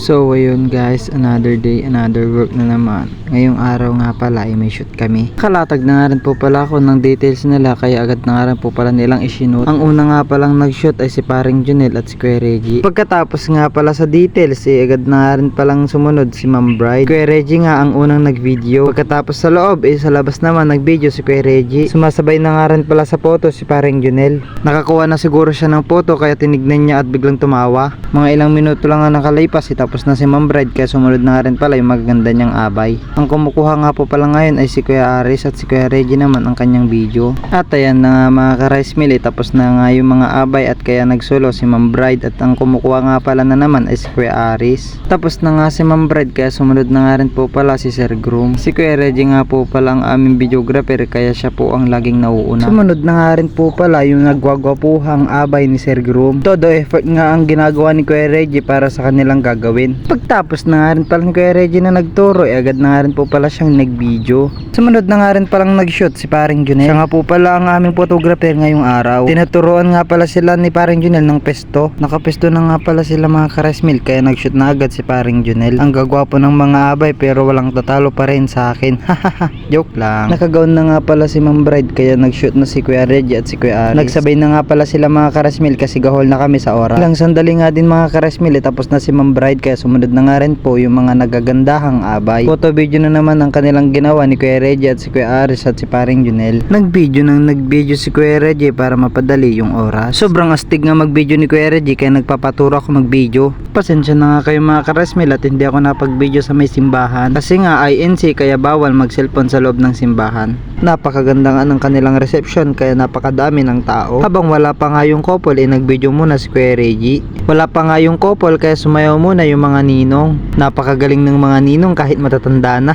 So ayun guys, another day, another work na naman. Ngayong araw nga pala ay may shoot kami. Kalatag na nga rin po pala ako ng details nila, kaya agad na nga rin po pala nilang isinut. Ang una nga palang nag-shoot ay si paring Junel at si Kuya Reggie. Pagkatapos nga pala sa details agad na nga rin palang sumunod si Ma'am Bride. Kuya Reggie nga ang unang nag-video. Pagkatapos sa loob sa labas naman nag-video si Kuya Reggie. Sumasabay na nga rin pala sa photo si paring Junel. Nakakuha na siguro siya ng photo kaya tinignan niya at biglang tumawa. Mga ilang minuto lang nga nakalipas tapos na si Ma'am Bride, kaya sumunod na nga rin pala yung magaganda niyang abay. Ang kumukuha nga po pala ngayon ay si Kuya Aris at si Kuya Reggie naman ang kanyang video. At ayan na nga mga ka-rice mill, tapos na nga yung mga abay at kaya nagsulo si Ma'am Bride at ang kumukuha nga pala na naman ay si Kuya Aris. Tapos na nga si Ma'am Bride kaya sumunod na nga rin po pala si Sir Groom. Si Kuya Reggie nga po pala ang aming videographer kaya siya po ang laging nauuna. Sumunod na nga rin po pala yung nagwagwapuhang abay ni Sir Groom. Todo effort nga ang ginagawa ni Kuya Reggie para sa kanilang gagawin. Pagtapos na nga rin pala ni Kuya Reggie na nagturo, agad na nga rin po pala siyang nag-video. Sumunod na nga rin palang nag-shoot si paring Junel. Siya nga po pala ang aming photographer ngayong araw. Tinuturuan nga pala sila ni paring Junel ng pesto. Nakapesto na nga pala sila mga ka-rice mill, kaya nag-shoot na agad si paring Junel. Ang gagwapo ng mga abay pero walang tatalo pa rin sa akin. Hahaha, joke lang. Nakagaon na nga pala si Ma'am Bride kaya nag-shoot na si Kuya Reggie at si Kuya Aris. Nagsabay na nga pala sila mga ka-rice mill kasi gahol na kami sa oras. Ilang sandali nga din mga ka-rice mill tapos na si Ma'am Bride, kaya sumunod na nga rin po yung mga nagagandahang abay. Photo video na naman ang kanilang ginawa ni Kuya Reggie at si Kuya Aris at si paring Junel. Nag-video si Kuya Reggie para mapadali yung oras. Sobrang astig nga mag-video ni Kuya Reggie kaya nagpapaturo ako mag-video. Pasensya na nga kayo mga ka-resmil at hindi ako napag-video sa may simbahan kasi nga INC kaya bawal mag-cellphone sa loob ng simbahan. Napakaganda nga ng kanilang reception kaya napakadami ng tao. Habang wala pa nga yung couple nag-video muna si Kuya Reggie. Wala pa nga yung couple kaya sumayaw muna yung mga ninong. Napakagaling ng mga ninong kahit matatanda na.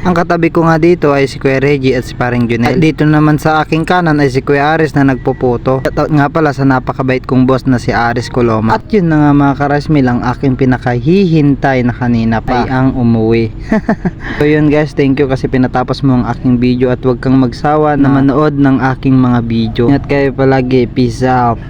Ang katabi ko nga dito ay si Kuya Reggie at si paring Junel. At dito naman sa aking kanan ay si Kuya Aris na nagpopoto. At nga pala sa napakabait kong boss na si Aris Coloma. At yun na nga mga ka-rice ang aking pinakahihintay na kanina pa ay ang umuwi. So yun guys, thank you kasi pinatapos mo ang aking video at huwag kang magsawa na manood ng aking mga video. Ingat kayo palagi, peace out.